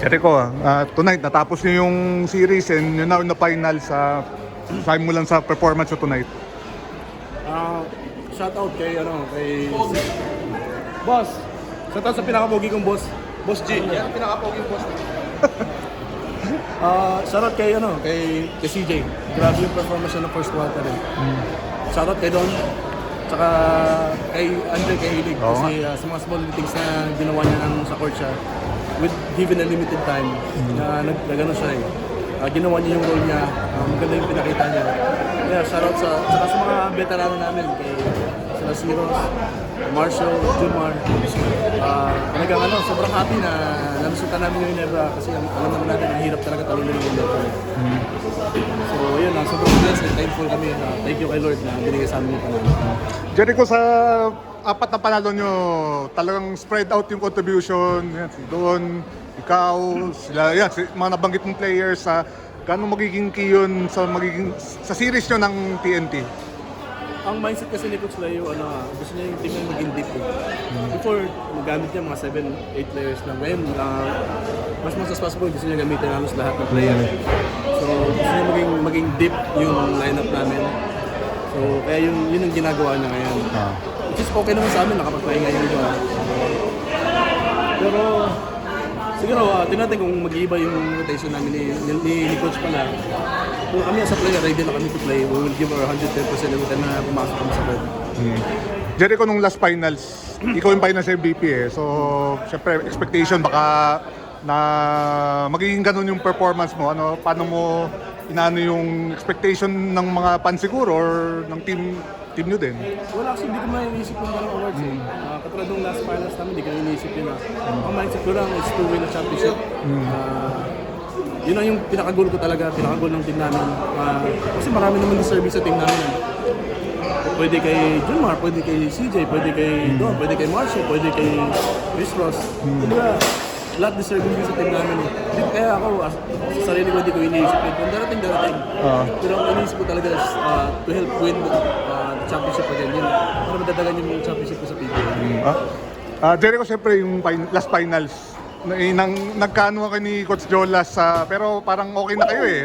Jericho, tonight natapos niyo yung series and you're now in the final sabi mo lang sa performance nyo tonight. Shout out kay Boss. Shout out sa pinakapogi kong boss, Boss G. Yan pinakapogi yung boss. Shout out kay CJ. Grabe yung performance niya ng first quarter eh. Shout out kay Don. Tsaka kay Andre, kay Hilig. Kasi sa mga small things na ginawa niya sa court siya, with given a limited time, nagano siya eh. Ginawa niya yung role niya, maganda yung pinakita niya. Yeah, shout out sa mga veterano namin, kay sila Siros, Marshall, Jumar. Talagang sobrang happy na nalusutan namin yung Ginebra kasi alam naman natin na hirap talaga talunin yung Ginebra. So yun, sobrang blessed and thankful kami. Thank you kay Lord na binigay sa amin yung panalo. Jericho, sa apat na panalo nyo, talagang spread out yung contribution. Yan, si Don, ikaw, sila, yan, mga nabanggit mong players. Gano'ng magiging key yun sa series nyo ng TNT? Ang mindset kasi ni Coach Leo, gusto niya yung team na maging deep. Before, magamit niya mga 7-8 players na. Ngayon, mas as possible, gusto niya gamitin halos lahat ng player. So, gusto niya maging deep yung lineup namin. So, kaya yun ang ginagawa niya ngayon. Which is okay naman sa amin, nakapag-play ngayon dito. Pero, siguro, tingnan natin kung mag-iiba yung rotation namin ni Coach pala. Kung kami as a player, ready na kami to play, we will give our 110% every time na pumasok kami sa bed. Jericho, nung last finals, ikaw yung finals MVP eh. So, syempre, expectation baka na magiging ganun yung performance mo. Paano mo inaano yung expectation ng mga fans siguro or ng team nyo din? Wala kasi hindi ko maiisip yung ganung awards eh. Katulad nung last finals namin, hindi ko iniisip yun. Ang mindset ko lang is to win a championship. Yun ang yung pinaka-goal ko talaga, pinaka-goal ng team namin. Kasi marami naman deserving sa team namin. Pwede kay Junmar, pwede kay CJ, pwede kay Don, pwede kay Marshall, pwede kay Chris Ross. Diba, lahat deserving din sa team namin. Kaya ako, sa sarili ko, hindi ko iniisip yun. Kung darating. Pero ang iniisip ko talaga is to help win the championship again. Yun, para madadagan yung championship ko sa PBA. Jericho, siyempre yung last finals, nagkano kayo ni Coach Jolas, pero parang okay na kayo eh.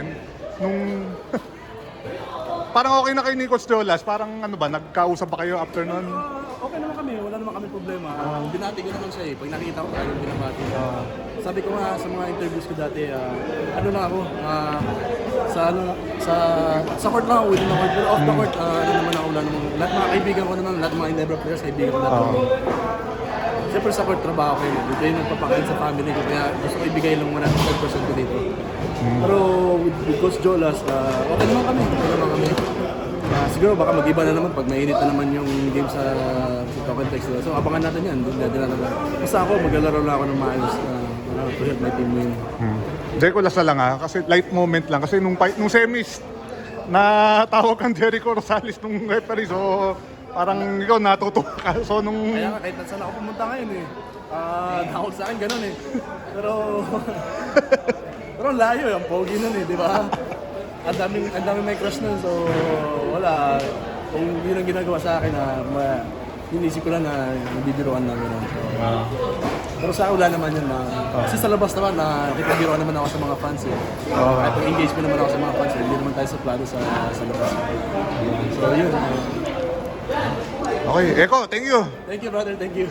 Parang okay na kayo ni Coach Jolas, parang nagkausap pa kayo after nun? Okay naman kami, wala naman kami problema. Binati ko naman siya eh, pag nakita ko talagang binabati. Sabi ko nga sa mga interviews ko dati, lang ako, sa court lang ako, within the court, pero off the court, naman ako, lahat mga kaibigan ko naman, lahat mga Ginebra players, kaibigan ko naman. Siyempre sa court trabaho ko yun, ito yung nagpapakain sa family ko, kaya gusto ko ibigay lang 100% ko dito. Pero with Coach Jolas, okay naman kami. Siguro baka mag-iba na naman pag mainit na naman yung game sa Token Text. So abangan natin yan, basta ako maglalaro lang ako ng maayos to help my team win. Jericho, last na lang kasi light moment lang. Kasi nung semis, natawag kang Jericho Rosales nung referee. So parang ikaw natutuwa ka. So Kaya nga, kahit saan ako pumunta ngayon eh. Nakawag sa akin ganun eh. Pero layo, ang pogi nun eh, di ba? Ang daming may crush nun, so wala. Kung yun ang ginagawa sa akin, inisip ko lang na bibiruan lang yun. Pero sa wala naman yun. Kasi sa labas naman, nakipagbiruan naman ako sa mga fans eh. Kahit engage mo naman ako sa mga fans eh, hindi naman tayo sa plano sa labas. So yun. Okay, Eko, thank you. Thank you brother, thank you.